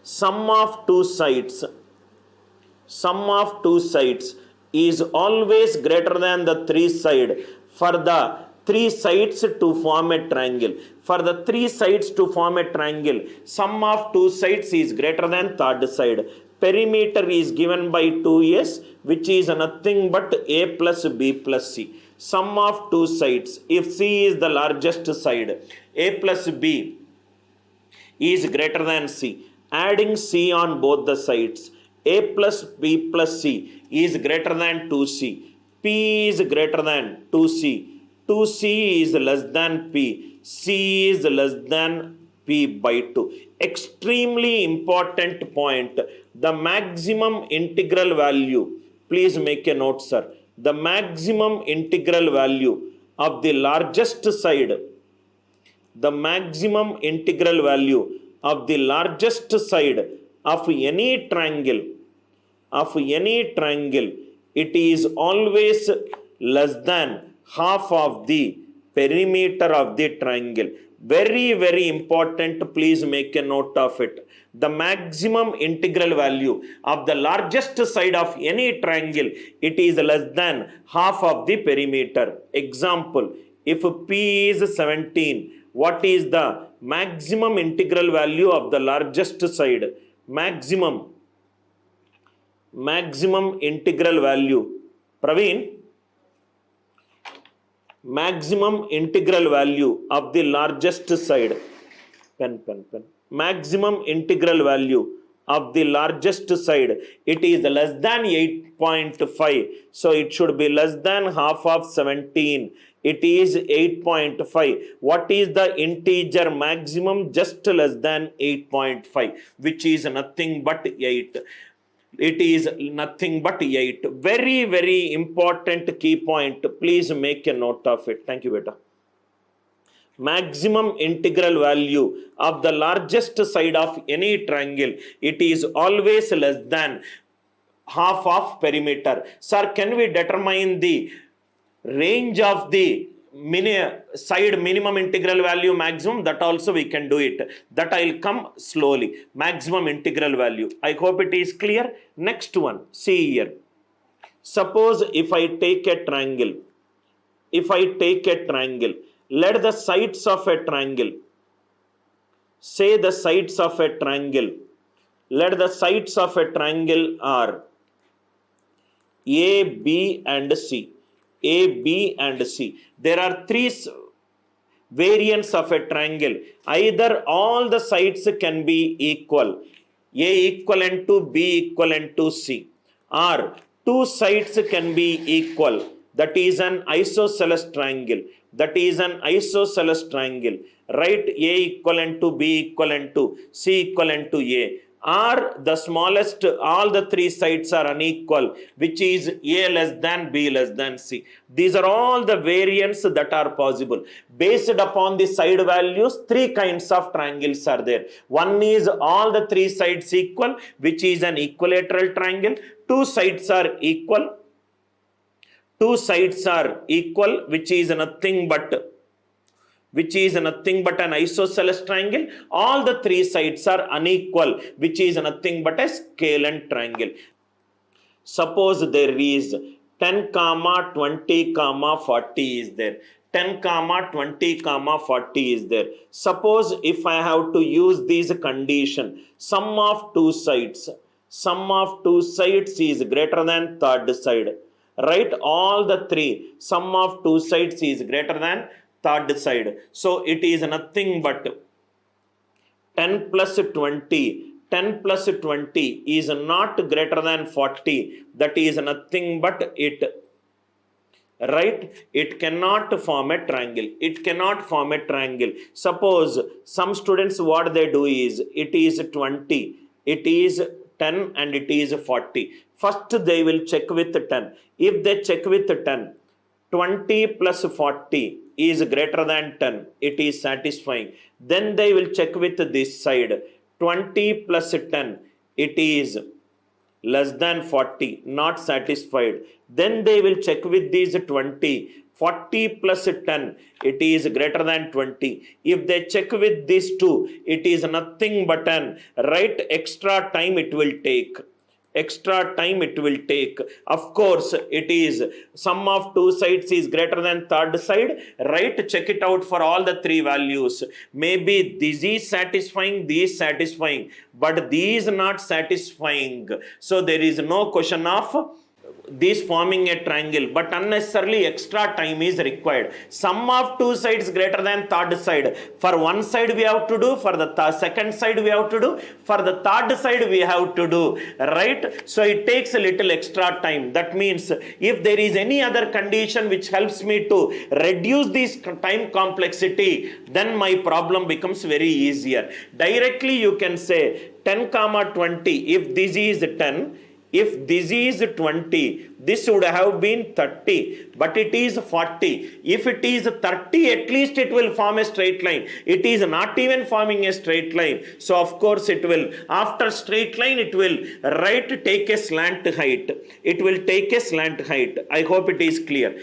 sum of two sides is always greater than the three side for the three sides to form a triangle. For the three sides to form a triangle, sum of two sides is greater than third side. Perimeter is given by 2s, which is nothing but a plus b plus c. Sum of two sides, if c is the largest side, a plus b is greater than c. Adding c on both the sides, a plus b plus c is greater than 2c. P is greater than 2c. 2c is less than p. C is less than p by 2. Extremely important point. The maximum integral value, please make a note, sir. The maximum integral value of the largest side, the maximum integral value of the largest side of any triangle, it is always less than half of the perimeter of the triangle. Very, very important, please make a note of it. The maximum integral value of the largest side of any triangle, it is less than half of the perimeter. Example, if P is 17, what is the maximum integral value of the largest side? Maximum integral value, Praveen, maximum integral value of the largest side, maximum integral value of the largest side, it is less than 8.5. So it should be less than half of 17. It is 8.5. What is the integer maximum? Just less than 8.5, which is nothing but 8. It is nothing but 8. Very, very important key point. Please make a note of it. Thank you, beta. Maximum integral value of the largest side of any triangle, it is always less than half of perimeter. Sir, can we determine the range of the side minimum integral value maximum? That also we can do it. That I'll come slowly. Maximum integral value. I hope it is clear. Next one, see here. Suppose if I take a triangle, let the sides of a triangle, say the sides of a triangle, let the sides of a triangle are A, B and C. A, B and C. There are three variants of a triangle. Either all the sides can be equal, A equivalent to B equivalent to C, or two sides can be equal. That is an isosceles triangle. Write A equivalent to B equivalent to C equivalent to A. Or the smallest, all the three sides are unequal, which is A less than B less than C. These are all the variants that are possible. Based upon the side values, three kinds of triangles are there. One is all the three sides equal, which is an equilateral triangle. Two sides are equal, which is nothing but an isosceles triangle. All the three sides are unequal, which is nothing but a scalene triangle. Suppose there is 10, 20, 40 is there. 10, 20, 40 is there. Suppose if I have to use these condition, sum of two sides is greater than third side. Write all the three. Sum of two sides is greater than third side. So it is nothing but 10 plus 20. 10 plus 20 is not greater than 40. That is nothing but it. Right? It cannot form a triangle. Suppose some students, what they do is, it is 20, it is 10 and it is 40. First they will check with 10. If they check with 10, 20 plus 40 is greater than 10. It is satisfying. Then they will check with this side. 20 plus 10, it is less than 40, not satisfied. Then they will check with these 20. 40 plus 10, it is greater than 20. If they check with these two, it is nothing but an right extra time it will take. Extra time it will take. Of course, it is sum of two sides is greater than third side, right? Check it out for all the three values. Maybe this is satisfying, this satisfying, but these not satisfying. So there is no question of this forming a triangle, but unnecessarily extra time is required. Sum of two sides greater than third side. For one side we have to do, for the second side we have to do, for the third side we have to do, right? So it takes a little extra time. That means if there is any other condition which helps me to reduce this time complexity, then my problem becomes very easier. Directly you can say 10 comma 20. If this is 10, if this is 20, this would have been 30, but it is 40. If it is 30, at least it will form a straight line. It is not even forming a straight line. So of course it will, after straight line, it will take a slant height. It will take a slant height. I hope it is clear.